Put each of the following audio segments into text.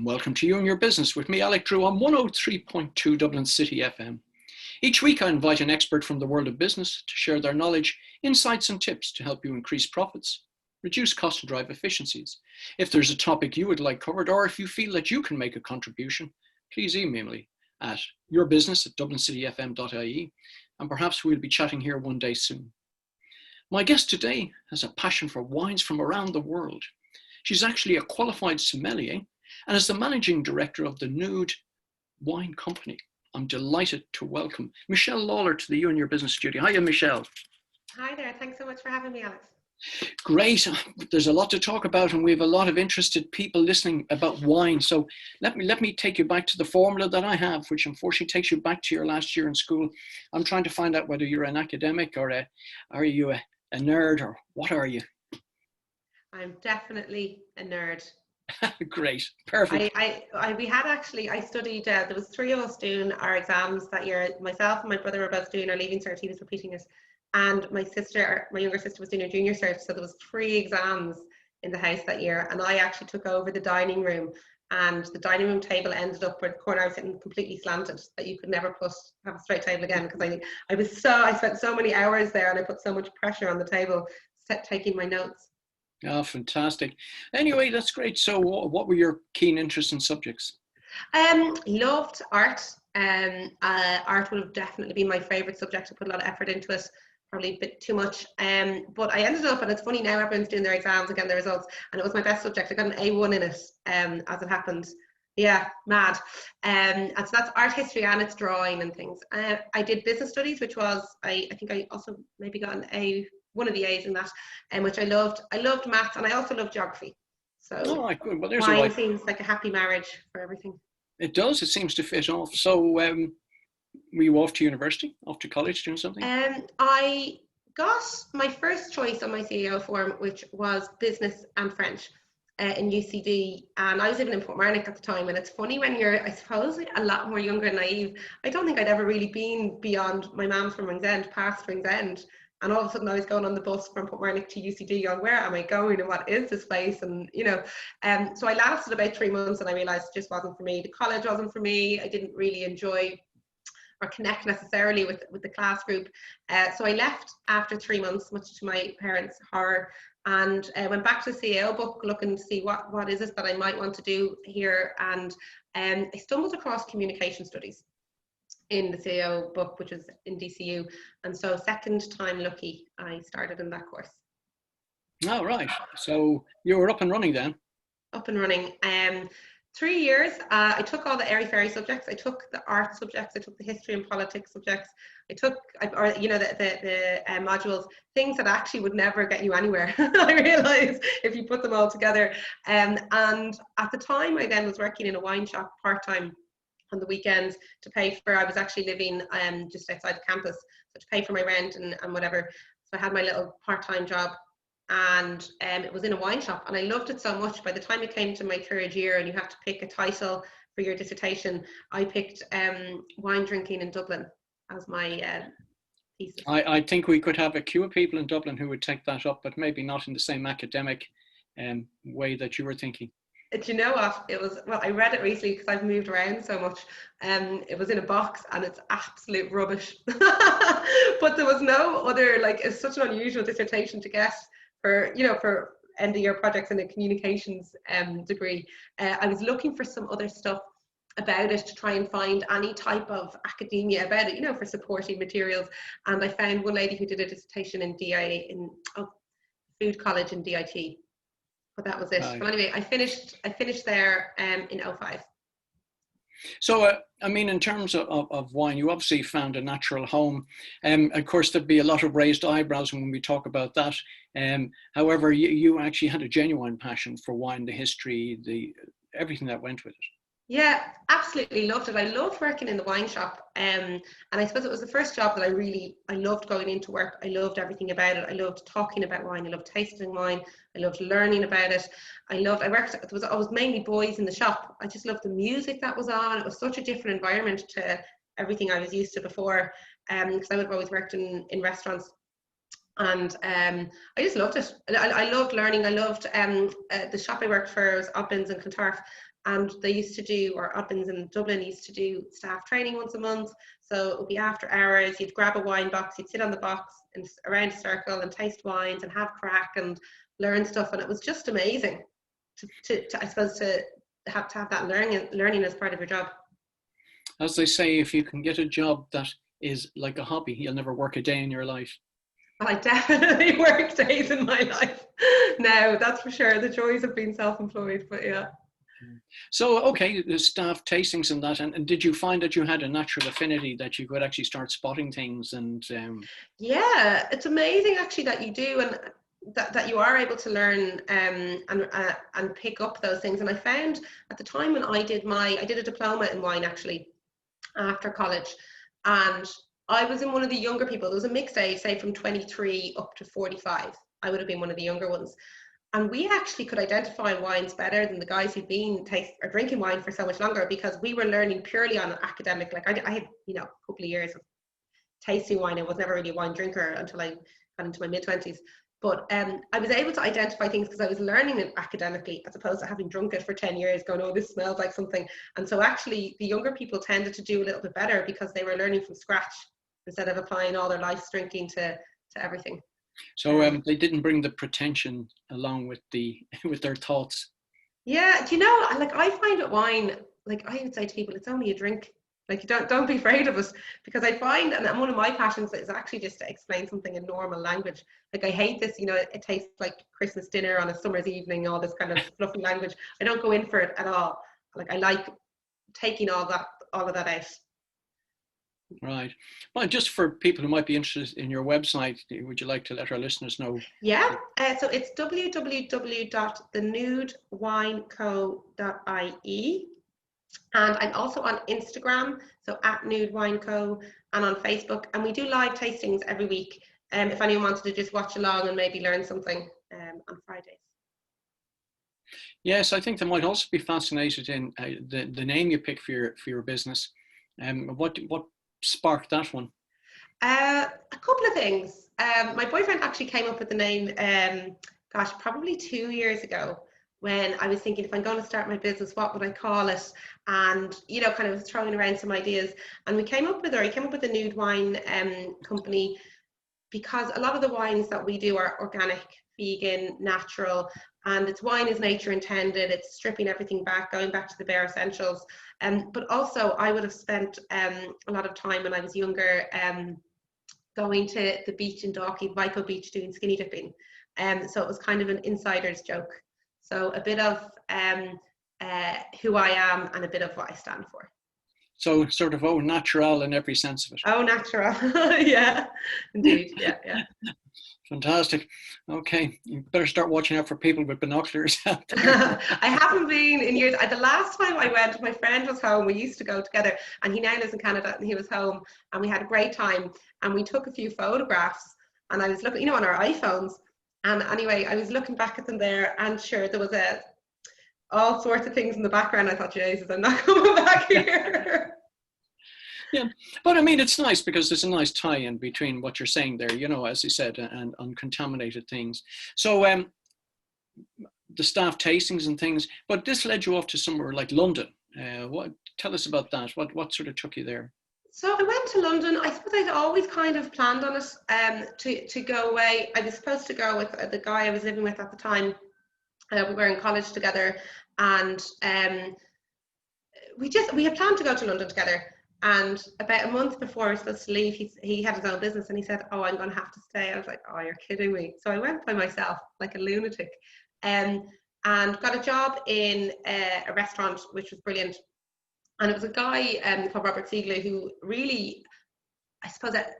welcome to You and Your Business with me, Alec on 103.2 Dublin City FM. Each week I invite an expert from the world of business to share their knowledge, insights and tips to help you increase profits, reduce costs and drive efficiencies. If there's a topic you would like covered, or if you feel that you can make a contribution, please email me at yourbusiness@dublincityfm.ie and perhaps we'll be chatting here one day soon. My guest today has a passion for wines from around the world. She's actually a qualified sommelier and is the managing director of the Nude wine company. I'm delighted to welcome Michelle Lawlor to the You and Your Business studio. Hiya, Michelle. Hi there. Thanks so much for having me, Alex. Great. There's a lot to talk about, and we have a lot of interested people listening about wine. So let me take you back to the formula that I have, which unfortunately takes you back to your last year in school. I'm trying to find out whether you're an academic or are you a nerd, or what are you? I'm definitely a nerd. Great, perfect. I studied, there was 3 of us doing our exams that year. Myself and my brother were both doing our leaving cert, he was repeating it. And my younger sister was doing her junior cert. So there was 3 exams in the house that year. And I actually took over the dining room, and the dining room table ended up where the corner I was sitting completely slanted, that you could never have a straight table again, because I spent so many hours there and I put so much pressure on the table taking my notes. Oh, fantastic. Anyway, that's great. So what were your keen interests and subjects? Loved art. Art would have definitely been my favourite subject. I put a lot of effort into it, probably a bit too much. But I ended up, and it's funny now, everyone's doing their exams, again, their results, and it was my best subject. I got an A1 in it, as it happened. Yeah, mad. And so that's art history, and it's drawing and things. I did business studies, which was, I think I also maybe got one of the A's in that, which I loved. I loved maths, and I also loved geography. So good. Well, there's mine seems like a happy marriage for everything. It does. It seems to fit off. So were you off to university, off to college doing something? I got my first choice on my CEO form, which was business and French in UCD. And I was living in Portmarnock at the time. And it's funny when you're, I suppose, a lot more younger and naive. I don't think I'd ever really been beyond my mum's from Ringsend, past Ringsend. And all of a sudden I was going on the bus from Portmarnock to UCD, going, where am I going and what is this place? And, so I lasted about 3 months and I realized it just wasn't for me. The college wasn't for me. I didn't really enjoy or connect necessarily with the class group. So I left after 3 months, much to my parents' horror, and went back to the CEO book looking to see what is it that I might want to do here. And I stumbled across communication studies in the CEO book, which is in DCU, and so second time lucky I started in that course. Oh, right. So you were up and running then? Up and running. 3 years. I took all the airy-fairy subjects. I took the art subjects. I took the history and politics subjects. I took, the modules, things that actually would never get you anywhere. I realized if you put them all together. And at the time, I then was working in a wine shop part-time on the weekends to pay for, I was actually living just outside the campus, so to pay for my rent and whatever. So I had my little part-time job, and it was in a wine shop, and I loved it so much. By the time it came to my 3rd year and you have to pick a title for your dissertation, I picked wine drinking in Dublin as my thesis. I think we could have a queue of people in Dublin who would take that up, but maybe not in the same academic way that you were thinking. Do you know what? It was, well, I read it recently because I've moved around so much. It was in a box and it's absolute rubbish. But there was no other, like, it's such an unusual dissertation to get for end of year projects in a communications degree. I was looking for some other stuff about it to try and find any type of academia about it, for supporting materials. And I found one lady who did a dissertation in food college in DIT. But that was it. Right. But anyway, I finished there in 2005. So, in terms of wine, you obviously found a natural home. Of course, there'd be a lot of raised eyebrows when we talk about that. However, you actually had a genuine passion for wine, the history, everything that went with it. Yeah, absolutely loved it. I loved working in the wine shop. And I suppose it was the first job that I loved going into work. I loved everything about it. I loved talking about wine. I loved tasting wine. I loved learning about it. It was mainly boys in the shop. I just loved the music that was on. It was such a different environment to everything I was used to before. Because I would have always worked in restaurants. And I just loved it. I loved learning. I loved the shop I worked for was Obbins and Clontarf. And they used to do, or Oddmans in Dublin used to do staff training once a month. So it would be after hours, you'd grab a wine box, you'd sit on the box and around a circle and taste wines and have crack and learn stuff. And it was just amazing to I suppose, to have that learning as part of your job. As they say, if you can get a job that is like a hobby, you'll never work a day in your life. Well, I definitely work days in my life now, that's for sure. The joys of being self-employed, but yeah. So, okay, the staff tastings and that, and did you find that you had a natural affinity that you could actually start spotting things? And yeah, it's amazing actually that you do, and that you are able to learn and pick up those things. And I found at the time when I did a diploma in wine actually after college, and I was in one of the younger people. There was a mixed age, say from 23 up to 45. I would have been one of the younger ones. And we actually could identify wines better than the guys who'd been drinking wine for so much longer, because we were learning purely on an academic. Like I had, a couple of years of tasting wine. I was never really a wine drinker until I got into my mid-20s. But I was able to identify things because I was learning it academically, as opposed to having drunk it for 10 years going, oh, this smells like something. And so actually the younger people tended to do a little bit better because they were learning from scratch instead of applying all their life's drinking to everything. So they didn't bring the pretension along with with their thoughts. Yeah, do you know, like I find with wine, like I would say to people, it's only a drink. Like don't be afraid of it, because I find, and one of my passions is actually just to explain something in normal language. Like I hate this, it tastes like Christmas dinner on a summer's evening, all this kind of fluffy language. I don't go in for it at all. Like I like taking all of that out. Right. Well, just for people who might be interested in your website, would you like to let our listeners know? Yeah, so it's www.thenudewineco.ie. And I'm also on Instagram, so @NudeWineCo, and on Facebook. And we do live tastings every week. If anyone wanted to just watch along and maybe learn something on Fridays. Yes, I think they might also be fascinated in the name you picked for your business. What sparked that one? A couple of things. My boyfriend actually came up with the name, probably 2 years ago, when I was thinking, if I'm going to start my business, what would I call it? And, kind of throwing around some ideas. And he came up with the Nude Wine company, because a lot of the wines that we do are organic, vegan, natural, and it's wine as nature intended. It's stripping everything back, going back to the bare essentials. But also I would have spent a lot of time when I was younger going to the beach in Dalkey, Vico Beach, doing skinny dipping. So it was kind of an insider's joke. So a bit of who I am and a bit of what I stand for. So sort of, natural in every sense of it. Oh, natural. Yeah, indeed. Yeah. Fantastic. Okay, you better start watching out for people with binoculars. I haven't been in years. The last time I went, my friend was home. We used to go together, and he now lives in Canada, and he was home, and we had a great time, and we took a few photographs, and I was looking, on our iPhones, and anyway, I was looking back at them there, and sure, there was all sorts of things in the background. I thought, Jesus, I'm not coming back here. Yeah, but I mean, it's nice because there's a nice tie-in between what you're saying there, as you said, and uncontaminated things. So the staff tastings and things, but this led you off to somewhere like London. Tell us about that. What sort of took you there? So I went to London. I suppose I'd always kind of planned on it to go away. I was supposed to go with the guy I was living with at the time. We were in college together, and we had planned to go to London together. And about a month before we were supposed to leave, he had his own business, and he said, oh, I'm going to have to stay. I was like, oh, you're kidding me. So I went by myself like a lunatic, and got a job in a restaurant, which was brilliant. And it was a guy called Robert Siegler, who really, I suppose that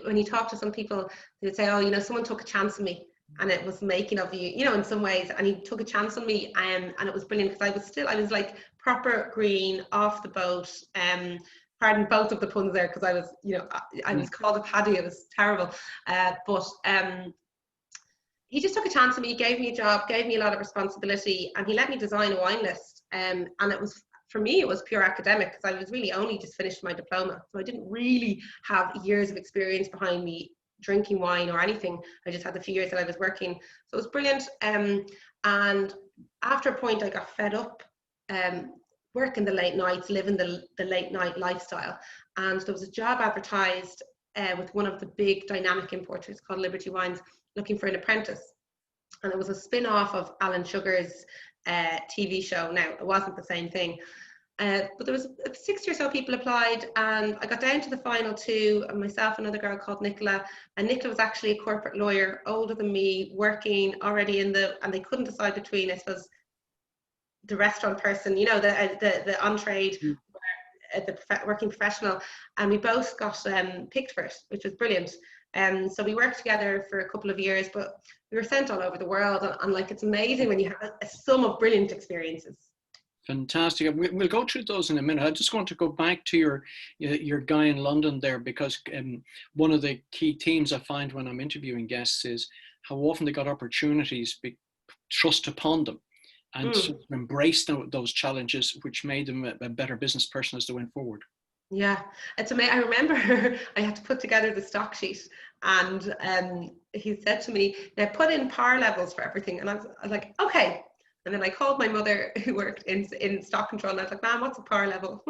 when you talk to some people, they would say, oh, someone took a chance on me, and it was making of you, in some ways. And he took a chance on me, and it was brilliant, because I was like proper green, off the boat. Pardon both of the puns there, because I was, I was called a paddy. It was terrible. But he just took a chance on me, gave me a job, gave me a lot of responsibility, and he let me design a wine list. And it was, for me, it was pure academic, because I was really only just finished my diploma. So I didn't really have years of experience behind me drinking wine or anything. I just had the few years that I was working. So it was brilliant. And after a point, I got fed up working the late nights, living the late night lifestyle. And there was a job advertised with one of the big dynamic importers called Liberty Wines, looking for an apprentice. And it was a spin-off of Alan Sugar's TV show. Now, it wasn't the same thing. But there was 60 or so people applied, and I got down to the final two, and myself and another girl called Nicola. And Nicola was actually a corporate lawyer, older than me, working already and they couldn't decide between, I suppose, the restaurant person, you know, the on-trade, working professional, and we both got picked for it, which was brilliant. So we worked together for a couple of years, but we were sent all over the world, and like, it's amazing when you have a sum of brilliant experiences. Fantastic. We'll go through those in a minute. I just want to go back to your guy in London there, because one of the key themes I find when I'm interviewing guests is how often they got opportunities thrust upon them, and sort of embraced those challenges, which made them a better business person as they went forward. Yeah, it's amazing. I remember I had to put together the stock sheet, and he said to me, "Now put in par levels for everything." And I was like, "Okay." And then I called my mother, who worked in stock control, and I was like, "Ma'am, what's a par level?"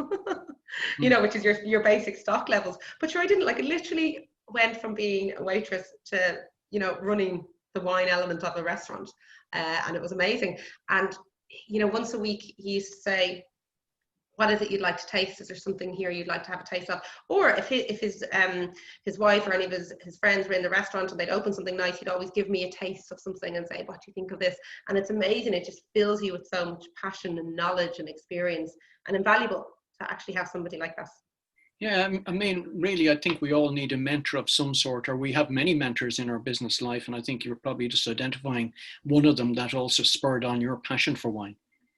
You know, which is your basic stock levels. But sure, I didn't, like, it literally went from being a waitress to, you know, running the wine element of the restaurant, and it was amazing. And you know, once a week he used to say, "What is it you'd like to taste? Is there something here you'd like to have a taste of?" Or if his wife or any of his friends were in the restaurant and they'd open something nice, he'd always give me a taste of something and say, "What do you think of this?" And it's amazing. It just fills you with so much passion and knowledge and experience, and invaluable to actually have somebody like that. Yeah, I mean, really, I think we all need a mentor of some sort, or we have many mentors in our business life. And I think you're probably just identifying one of them that also spurred on your passion for wine.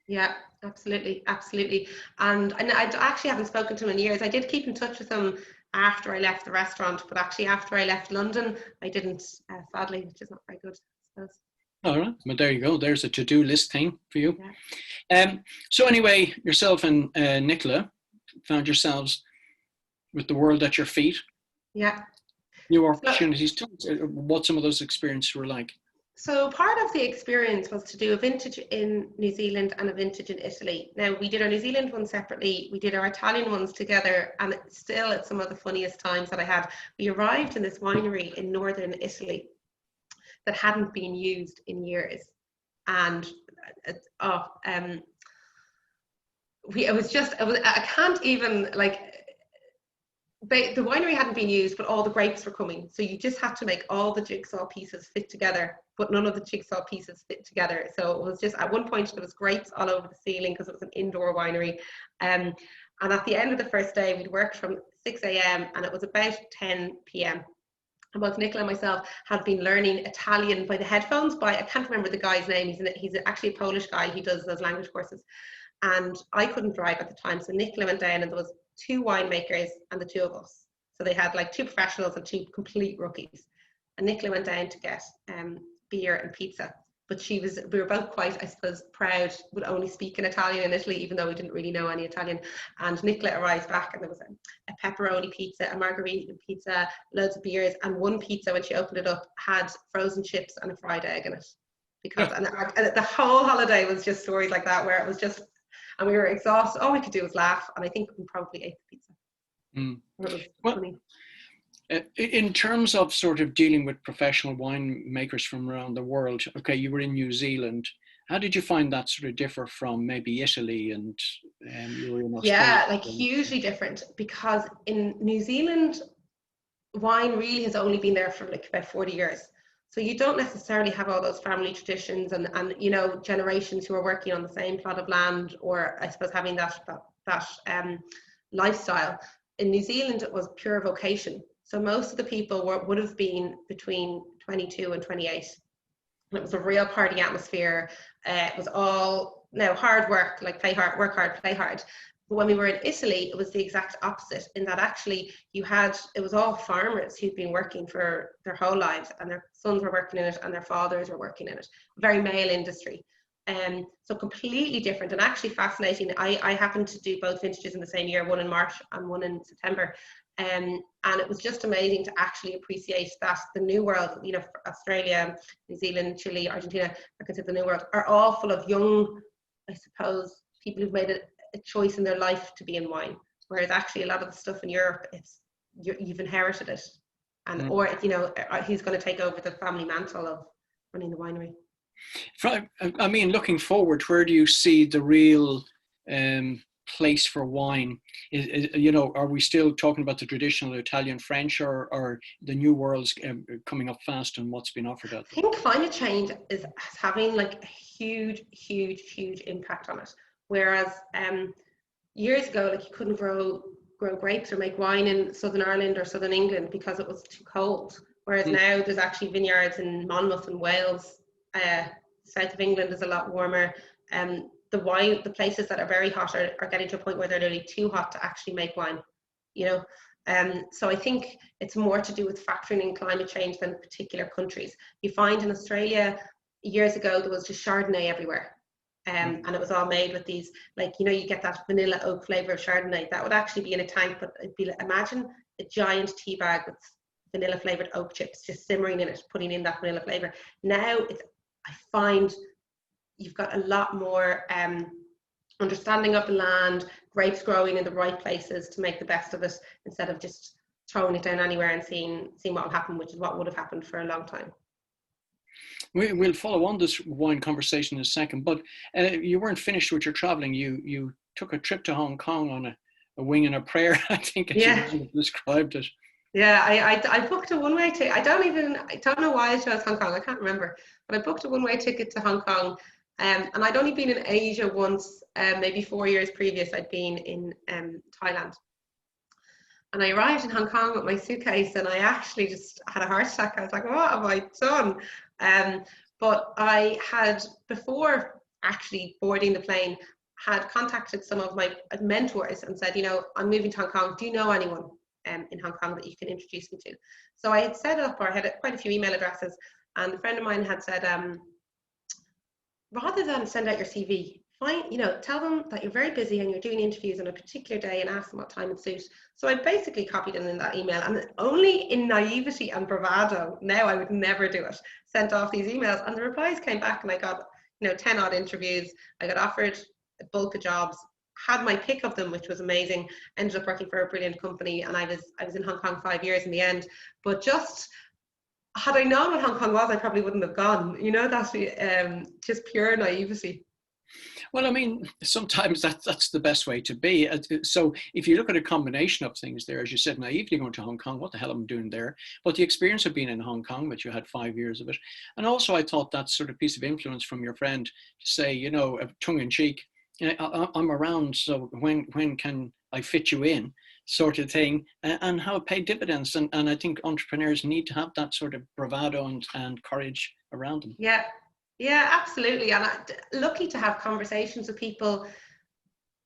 Yeah, absolutely, absolutely. And I actually haven't spoken to him in years. I did keep in touch with him after I left the restaurant, but actually after I left London, I didn't, sadly, which is not very good, I suppose. All right, well, there you go. There's a to-do list thing for you. Yeah. So anyway, yourself and Nicola found yourselves with the world at your feet. Yeah. New opportunities. Tell us what some of those experiences were like. So part of the experience was to do a vintage in New Zealand and a vintage in Italy. Now, we did our New Zealand ones separately, we did our Italian ones together, and still at some of the funniest times that I had. We arrived in this winery in northern Italy that hadn't been used in years. And I can't even, like, the winery hadn't been used, but all the grapes were coming. So you just had to make all the jigsaw pieces fit together, but none of the jigsaw pieces fit together. So it was just, at one point there was grapes all over the ceiling because it was an indoor winery. And at the end of the first day, we'd worked from 6 a.m. and it was about 10 p.m. And both Nicola and myself had been learning Italian by the headphones by, I can't remember the guy's name. He's actually a Polish guy. He does those language courses. And I couldn't drive at the time. So Nicola went down, and there was 2 winemakers and the 2 of us. So they had like 2 professionals and 2 complete rookies. And Nicola went down to get beer and pizza. But we were both quite, I suppose, proud, would only speak in Italian in Italy, even though we didn't really know any Italian. And Nicola arrived back, and there was a pepperoni pizza, a margherita pizza, loads of beers, and one pizza, when she opened it up, had frozen chips and a fried egg in it. Because and the whole holiday was just stories like that, where it was just, and we were exhausted. All we could do was laugh, and I think we probably ate the pizza. It was funny. In terms of sort of dealing with professional winemakers from around the world, okay, you were in New Zealand. How did you find that sort of differ from maybe Italy and you were in Australia? Yeah, like hugely different, because in New Zealand, wine really has only been there for like about 40 years. So you don't necessarily have all those family traditions and you know, generations who are working on the same plot of land, or I suppose having that lifestyle. In New Zealand, it was pure vocation. So most of the people would have been between 22 and 28. And it was a real party atmosphere. It was all hard work, like work hard, play hard. But when we were in Italy, it was the exact opposite, in that actually it was all farmers who'd been working for their whole lives, and their sons were working in it and their fathers were working in it. Very male industry. So completely different, and actually fascinating. I happened to do both vintages in the same year, one in March and one in September. And it was just amazing to actually appreciate that the New World, you know, Australia, New Zealand, Chile, Argentina, are considered the New World, are all full of young, I suppose, people who've made a choice in their life to be in wine. Whereas actually a lot of the stuff in Europe, you've inherited it, and or who's going to take over the family mantle of running the winery. I mean, looking forward, where do you see the real place for wine? Are we still talking about the traditional Italian French, or the new world's coming up fast and what's been offered out there? I think climate change is having like a huge impact on it. Whereas years ago, like you couldn't grow grapes or make wine in Southern Ireland or Southern England because it was too cold. Whereas now there's actually vineyards in Monmouth and Wales. South of England is a lot warmer. The places that are very hot are getting to a point where they're nearly too hot to actually make wine. So I think it's more to do with factoring in climate change than particular countries. You find in Australia years ago there was just Chardonnay everywhere. And it was all made with these, like, you get that vanilla oak flavor of Chardonnay that would actually be in a tank, but it'd be like, imagine a giant tea bag with vanilla flavored oak chips just simmering in it, putting in that vanilla flavor. Now I find you've got a lot more understanding of the land, grapes growing in the right places to make the best of it, instead of just throwing it down anywhere and seeing what will happen, which is what would have happened for a long time. We'll follow on this wine conversation in a second, but you weren't finished with your traveling. You took a trip to Hong Kong on a wing and a prayer, I think, as you described it. Yeah, I booked a one-way ticket. I don't know why I chose Hong Kong. I can't remember, but I booked a one-way ticket to Hong Kong. And I'd only been in Asia once, maybe 4 years previous. I'd been in Thailand. And I arrived in Hong Kong with my suitcase, and I actually just had a heart attack. I was like, what have I done? But I had, before actually boarding the plane, had contacted some of my mentors and said, I'm moving to Hong Kong. Do you know anyone in Hong Kong that you can introduce me to? So I had set up, or I had quite a few email addresses, and a friend of mine had said, rather than send out your CV, tell them that you're very busy and you're doing interviews on a particular day and ask them what time would suit. So I basically copied them in that email, and only in naivety and bravado, now I would never do it, sent off these emails, and the replies came back, and I got 10 odd interviews. I got offered a bulk of jobs, had my pick of them, which was amazing, ended up working for a brilliant company, and I was in Hong Kong 5 years in the end. But just had I known what Hong Kong was, I probably wouldn't have gone. That's just pure naivety. Well, I mean, sometimes that's the best way to be. So if you look at a combination of things there, as you said, naively going to Hong Kong, what the hell am I doing there? But the experience of being in Hong Kong, which you had 5 years of it. And also I thought that sort of piece of influence from your friend to say, tongue in cheek, I'm around, so when can I fit you in, sort of thing, and how it paid dividends. And I think entrepreneurs need to have that sort of bravado and courage around them. Yeah, absolutely. And I'm lucky to have conversations with people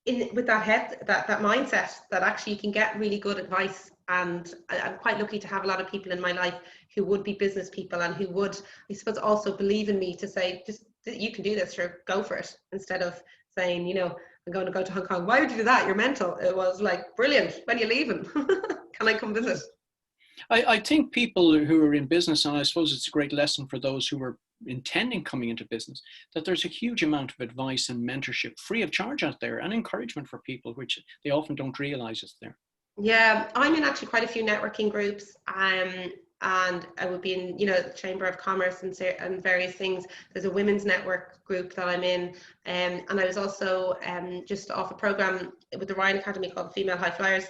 with that mindset, that actually you can get really good advice. And I'm quite lucky to have a lot of people in my life who would be business people and who would, I suppose, also believe in me to say, just, you can do this, sure, go for it, instead of saying, I'm going to go to Hong Kong. Why would you do that? You're mental. It was like, brilliant. When are you leaving? Can I come visit? I think people who are in business, and I suppose it's a great lesson for those who are intending coming into business, that there's a huge amount of advice and mentorship free of charge out there, and encouragement for people, which they often don't realize is there. Yeah, I'm in actually quite a few networking groups, and I would be in, the Chamber of Commerce and various things. There's a women's network group that I'm in, and I was also just off a program with the Ryan Academy called Female High Flyers.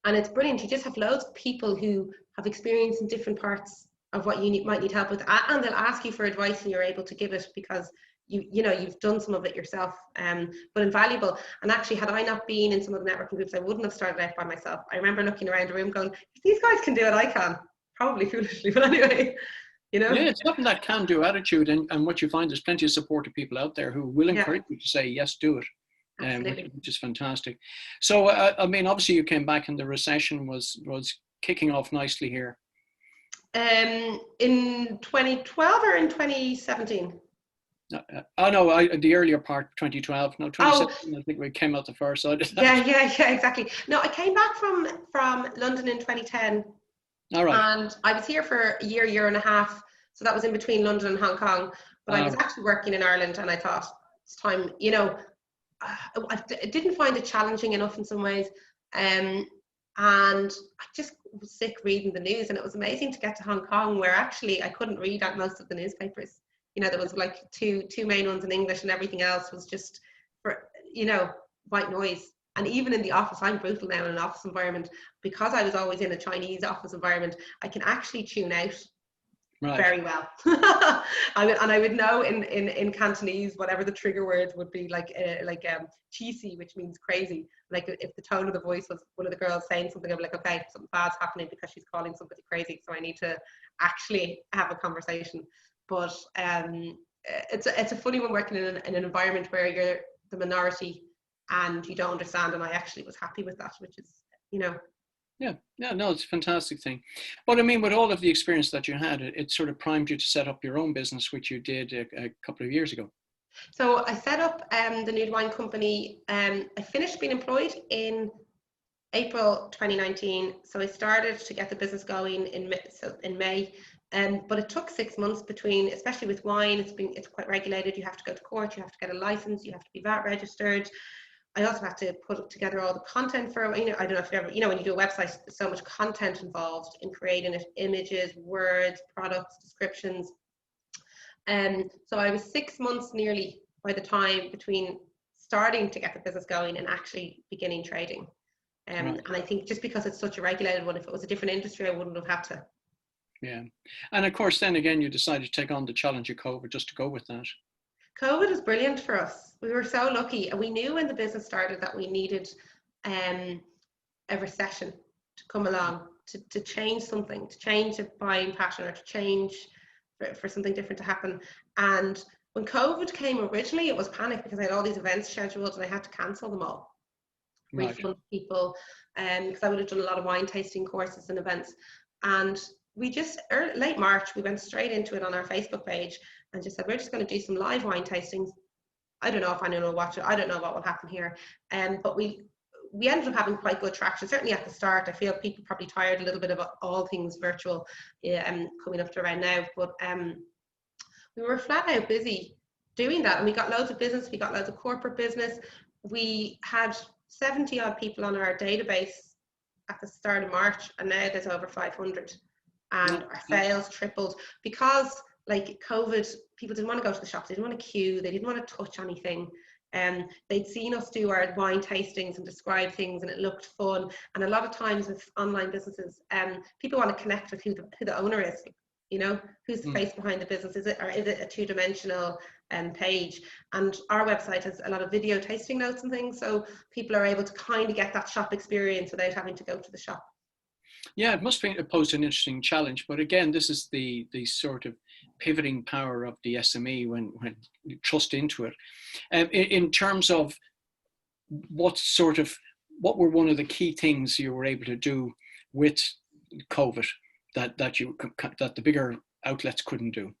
And it's brilliant. You just have loads of people who have experience in different parts of what you might need help with, and they'll ask you for advice, and you're able to give it because you've done some of it yourself, but invaluable. And actually, had I not been in some of the networking groups, I wouldn't have started out by myself. I remember looking around the room going, if these guys can do it, I can. Probably foolishly, but anyway, Yeah, it's having that can-do attitude, and what you find is plenty of supportive people out there who will encourage you to say, yes, do it. Which is fantastic. So, I mean, obviously you came back and the recession was kicking off nicely here. In 2012 or in 2017? The earlier part, 2012. No, 2017. I think we came out the far side of that. Yeah, exactly. No, I came back from London in 2010. All right. And I was here for a year and a half. So that was in between London and Hong Kong. But I was actually working in Ireland, and I thought it's time, I didn't find it challenging enough in some ways. And I just was sick reading the news, and it was amazing to get to Hong Kong where actually I couldn't read out most of the newspapers. There was like two main ones in English, and everything else was just for, white noise. And even in the office, I'm brutal now in an office environment, because I was always in a Chinese office environment. I can actually tune out very well. I would know in Cantonese whatever the trigger words would be, like cheesy, which means crazy. Like if the tone of the voice was one of the girls saying something, I'd be like, okay, something bad's happening because she's calling somebody crazy, so I need to actually have a conversation. But it's a funny one working in an environment where you're the minority and you don't understand, and I actually was happy with that, which is, Yeah, no, it's a fantastic thing. But I mean, with all of the experience that you had, it sort of primed you to set up your own business, which you did a couple of years ago. So I set up the Nude Wine Company. I finished being employed in April 2019. So I started to get the business going in May. But it took 6 months between, especially with wine, it's quite regulated. You have to go to court, you have to get a license, you have to be VAT registered. I also have to put together all the content for, I don't know if you ever, when you do a website, there's so much content involved in creating it: images, words, products, descriptions. So I was 6 months nearly by the time between starting to get the business going and actually beginning trading. And I think just because it's such a regulated one, if it was a different industry, I wouldn't have had to. Yeah. And of course, then again, you decided to take on the challenge of COVID just to go with that. COVID was brilliant for us. We were so lucky, and we knew when the business started that we needed a recession to come along to change something, to change a buying pattern, or to change for something different to happen. And when COVID came originally, it was panic because I had all these events scheduled and I had to cancel them all. Refund people, because I would have done a lot of wine tasting courses and events. And we just, late March, we went straight into it on our Facebook page and just said, we're just going to do some live wine tastings. I don't know if anyone will watch it. I don't know what will happen here. But we ended up having quite good traction. Certainly at the start, I feel people probably tired a little bit of all things virtual coming up to around now. But we were flat out busy doing that. And we got loads of business. We got loads of corporate business. We had 70 odd people on our database at the start of March. And now there's over 500. And our sales tripled because, like, COVID, people didn't want to go to the shops, they didn't want to queue, they didn't want to touch anything. They'd seen us do our wine tastings and describe things, and it looked fun. And a lot of times with online businesses, people want to connect with who the owner is, who's the face behind the business. Is it a two-dimensional page? And our website has a lot of video tasting notes and things, so people are able to kind of get that shop experience without having to go to the shop. Yeah, it must be posed an interesting challenge, but again, this is the sort of pivoting power of the SME when you trust into it. In terms of what were one of the key things you were able to do with COVID that the bigger outlets couldn't do?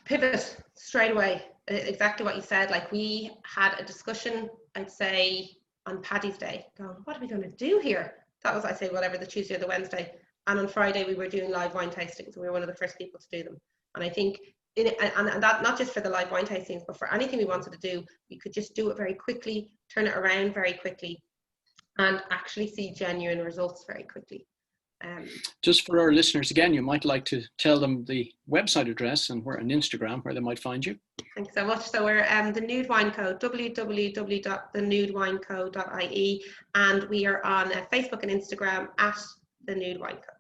Pivot straight away. Exactly what you said. Like, we had a discussion, I'd say, on Paddy's Day, going, what are we going to do here? That was, I say, whatever, the Tuesday or the Wednesday. And on Friday, we were doing live wine tastings, and we were one of the first people to do them. And I think, and that not just for the live wine tastings, but for anything we wanted to do, we could just do it very quickly, turn it around very quickly, and actually see genuine results very quickly. Just for our listeners, again, you might like to tell them the website address and where on Instagram where they might find you. Thanks so much. So we're the Nude Wine Co, www.thenudewine.co.ie, and we are on Facebook and Instagram at the Nude Wine Co.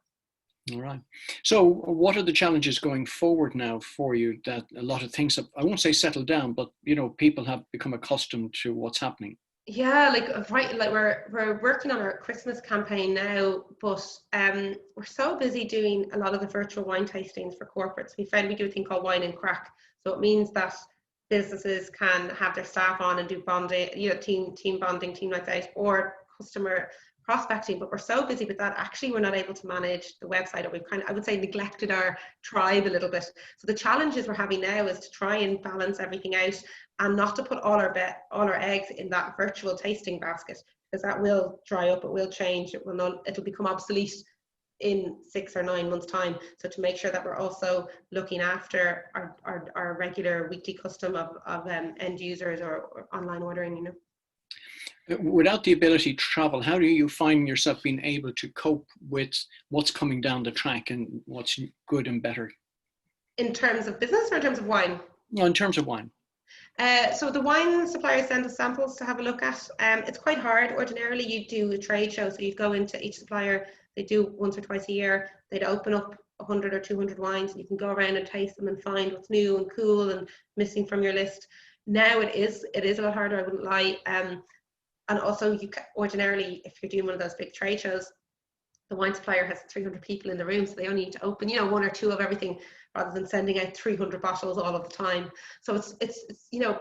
All right. So what are the challenges going forward now for you, that a lot of things have, I won't say settled down, but people have become accustomed to what's happening? Yeah, we're working on our Christmas campaign now, but we're so busy doing a lot of the virtual wine tastings for corporates. We found we do a thing called Wine and Crack. So it means that businesses can have their staff on and do bonding, team bonding, team nights out, or customer prospecting. But we're so busy with that, actually we're not able to manage the website, or we've I would say, neglected our tribe a little bit. So the challenges we're having now is to try and balance everything out, and not to put all our eggs in that virtual tasting basket, because that will dry up, it will change, it'll become obsolete in 6 or 9 months' time. So to make sure that we're also looking after our regular weekly custom of end users or online ordering, you know. Without the ability to travel, how do you find yourself being able to cope with what's coming down the track and what's good and better? In terms of business or in terms of wine? No, in terms of wine. So the wine suppliers send us samples to have a look at. It's quite hard. Ordinarily, you do a trade show, so you'd go into each supplier. They do once or twice a year. They'd open up 100 or 200 wines, and you can go around and taste them and find what's new and cool and missing from your list. Now it is a lot harder, I wouldn't lie. And also, ordinarily, if you're doing one of those big trade shows, the wine supplier has 300 people in the room, so they only need to open, you know, 1 or 2 of everything, rather than sending out 300 bottles all of the time. So it's you know,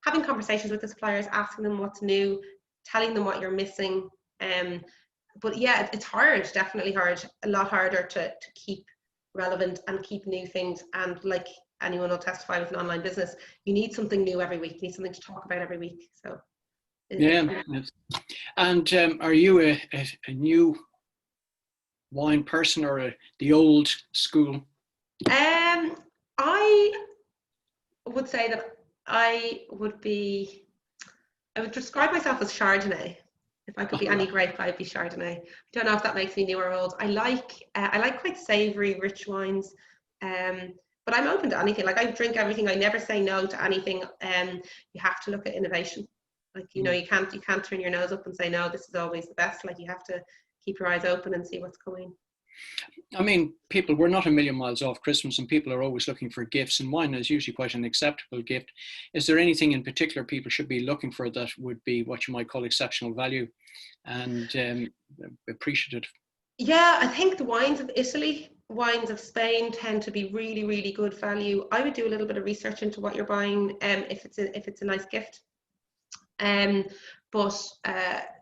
having conversations with the suppliers, asking them what's new, telling them what you're missing. But yeah, it's hard, definitely hard, a lot harder to keep relevant and keep new things. And like anyone will testify with an online business, you need something new every week. You need something to talk about every week. So yeah. And are you a new wine person or the old school? I would say that I would describe myself as Chardonnay. If I could be any grape, I'd be Chardonnay. I don't know if that makes me new or old. I like quite savoury, rich wines. But I'm open to anything. Like, I drink everything. I never say no to anything. You have to look at innovation. Like, you know, you can't turn your nose up and say no, this is always the best. Like, you have to keep your eyes open and see what's coming. I mean, we're not a million miles off Christmas, and people are always looking for gifts, and wine is usually quite an acceptable gift. Is there anything in particular people should be looking for that would be what you might call exceptional value and appreciative? Yeah, I think the wines of Italy, wines of Spain tend to be really, really good value. I would do a little bit of research into what you're buying, if it's a nice gift. But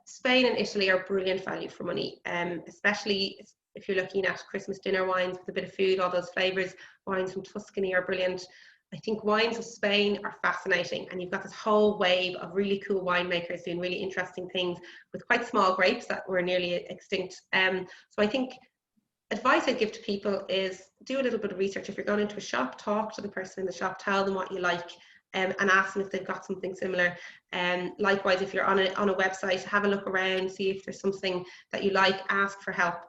Spain and Italy are brilliant value for money, especially if you're looking at Christmas dinner wines with a bit of food, all those flavors. Wines from Tuscany are brilliant. I think wines of Spain are fascinating, and you've got this whole wave of really cool winemakers doing really interesting things with quite small grapes that were nearly extinct. So I think advice I'd give to people is do a little bit of research. If you're going into a shop, talk to the person in the shop, tell them what you like, and ask them if they've got something similar. Likewise, if you're on a website, have a look around, see if there's something that you like, ask for help.